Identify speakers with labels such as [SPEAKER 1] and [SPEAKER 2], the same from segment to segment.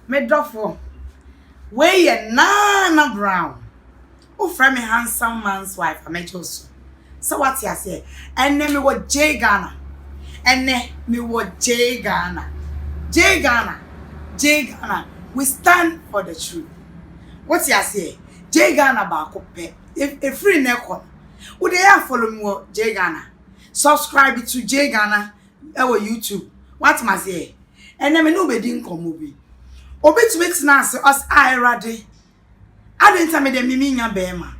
[SPEAKER 1] Medofo. Eei Naana Brown. O friend me handsome man's wife, I met you so. So what you say? And then me what J Ghana. And then me what J Ghana. J Ghana. J Ghana. We stand for the truth. What you say? J Ghana ba kope. If free neko. Would they follow me J Ghana? Subscribe to J Ghana our YouTube. What must say? And then me no be din come movie. Obi to make sense us I ready. I didn't tell me the miminya bema.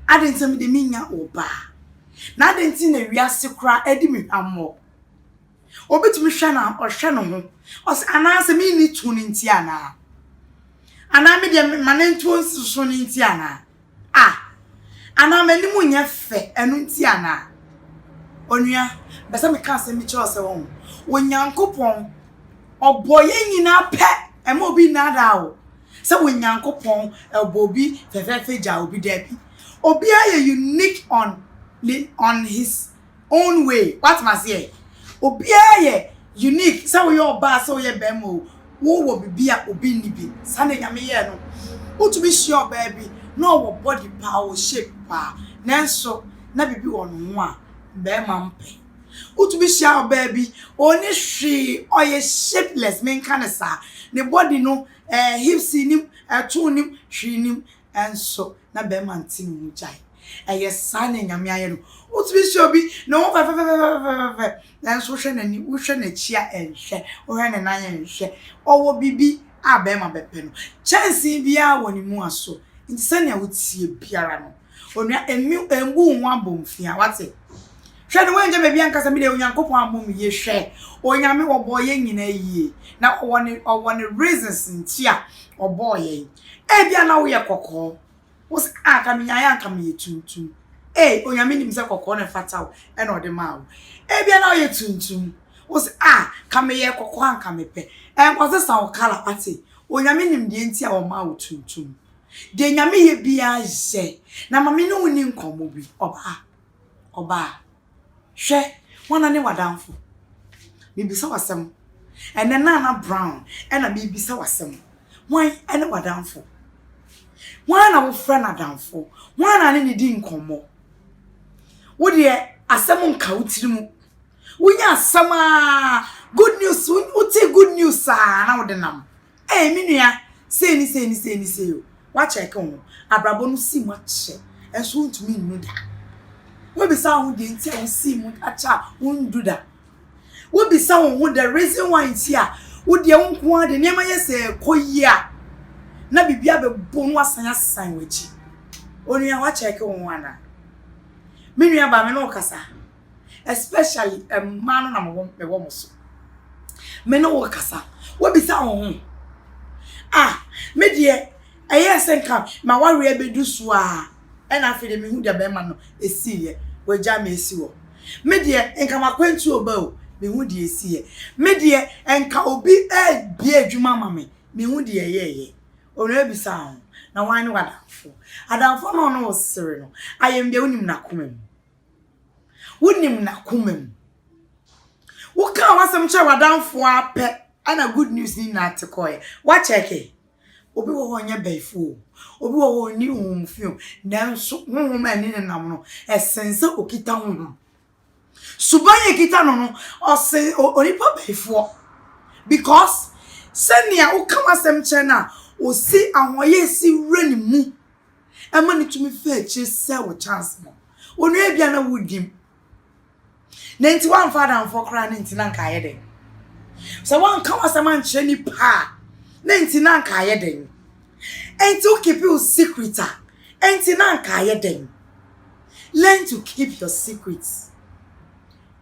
[SPEAKER 1] I didn't tell me the minya oba. Na didn't see the wiase kra edi me ammo. Obi to me shana or shano ho. Us anase me ni tuni ntiana. Ana me de manentu so ni ntiana. Ah. Ana me ni munya fe enu ntiana. Onua, besa me ka se mi cho se won. Onyankopon oboye nyina pe e ma obi na da o. Se onyankopon ebobi fefefe ja obi da bi. Obi are unique on his own way. What must say? Obi are unique. Se we oba se we bemo. Wo bibia obi ni bi. Sane nyame ye no. Wo to be sure baby. No wo body power shape pa. Nanso na bibi won ho a be mampe. Wo to be sure baby. Oni hwe oye shapeless men kanesa. The body no hips nim two nim hwe nim enso na be mantin mu jai. Sane nyame aye no. Wo to be sure bi no fa enso hwe nani wo hwe na chia enhwe wo hwe ne nan enhwe owo bibi abema bepe no chance bia woni mu aso nti sane wo tie biara no onua embu nwa bomfia wate hwe ne wenje be bia nkasa mi de onyankopon amom ye hwe onyame oboye nyina yie na owone reasons ntia oboye bia na wo ye kokko wo se aka mi nya aka mi tuntum onyame nim se kokko na fataw e na ode ma wo bia na wo ye tuntum wo se ka me ye kokko anka me pe enkwase sa wo kala ate onyame nim de ntia wo ma wo tuntum de nyame ye bia je na mame no woni nkomo bi oba hwe wana ne wadamfo bibisa wasem ene Naana Brown ena bibisa wasem wan ene wadamfo wana wo fra na damfo wana ne di nkomo wo de asem nka wutirimu wunya asama good news uti good news na wo de nam minua sei ni wa check on abrabo no si mu ache enso ntumi nnu da wo bi sa ho de ntia wo si mu acha wondu da wo bi sa ho the reason why ntia wo de nko ade nema yese koyia na bibia be bonu asan wachi onua wa check on ana minua ba me no kasa especially man na mo wo so me no wo kasa wo bi sa ho me de senka ma ware abedu so a na afede me hu de be ma no esiye waja me esi wo me de enka makwantu oba o me hu de esiye me de enka obi bi adwuma ma me hu de yeye ono ebisa ho na wan ne adamfo no wo sere no ayem de unim na komam wo ka wasam cha wadamfo ape ana good news ni na atekoye wa check obi wo honya baifo obi wo ni humfio nanso honhoma ni ne nam no esense okita honhom subanye kita no ose onipa baifo because senia wo ka wasam che na osi ahoye si wreni mu ema ni tumi fa chi se wo chance mo onu ebia na wudim nenti wan father and for kra nenti na nka ye den so wan ka wasam anche ni pa nenti na nka ye den enti o keep your secret enti na nka ye den learn to keep your secrets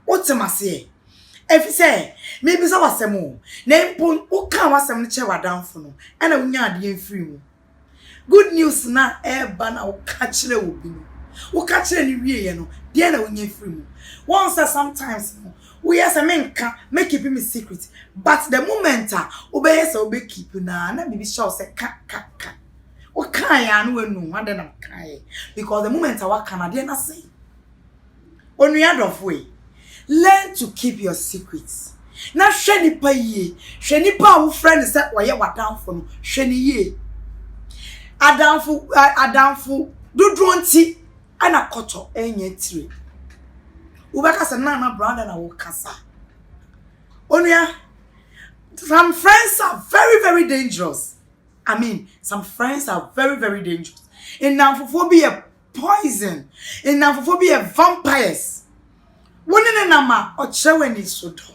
[SPEAKER 1] otemase if say maybe so wasam o na impon o ka wasam ne che wadanfo no na wunya ade free mu good news na eba na o ka kire obi no o ka kire ni wiye no de na wunya free mu once sometimes we as a man can make keep me secret but the moment obey say obey keep na bibi show say ka o kan ya no anu ade na kan because the moment wa kan ade na say onu ya of way learn to keep your secrets Na hwe nipa yie. Hwe nipa wo friend say oye wadanfo no. Hwe ni yie. Adamfo dudro nti ana koto enye tire. Ubeka se Naana Brown na wo kasa. Onia, some friends are very, very dangerous. I mean, some friends are very, very dangerous. In Namfophobia, poison. In Namfophobia, vampires. One in a nama or cheweni sodo.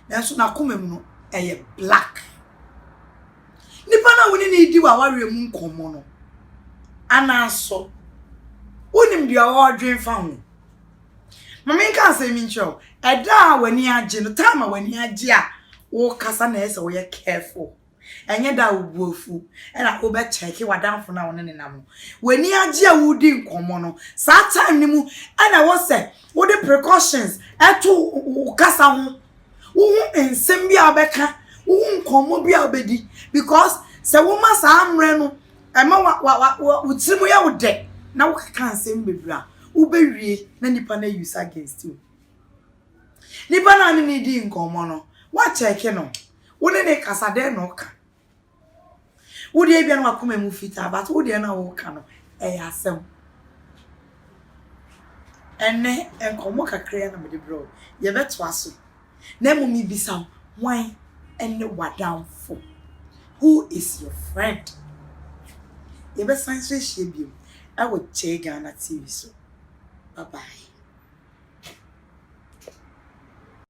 [SPEAKER 1] Nanso na kumem no eye black. Nipa na woni ni di wa ware mu nkomo no. Anaso. Wonim dia wo dwen fa ho. Mama nka say mi ncho. Eda wani age no time wani age a wo kasa na ese wo ye careful. Enye da obuofu. E na wo be check wadanfo na woni nenam. Wani age a wudi nkomo no. Sa time ni mu e na wo say wo the precautions eto kasa ho. Wo ensem bia obeka wo nkomo bia obedi because se wo ma sa amre no e ma wo tirimu ya wo de na wo ka nsem bebra wo bewie na nipa na use against you nipa na ni di nkomo no wa check no wo ne kasa de no ka wo de bia no akoma mu fita but wo de na wo ka no e asem ene enkomo kakra na me de bro ye beto aso na mumi bisa why and wadanfo who is your friend ye be science share bi I would check Ghana TV so bye bye.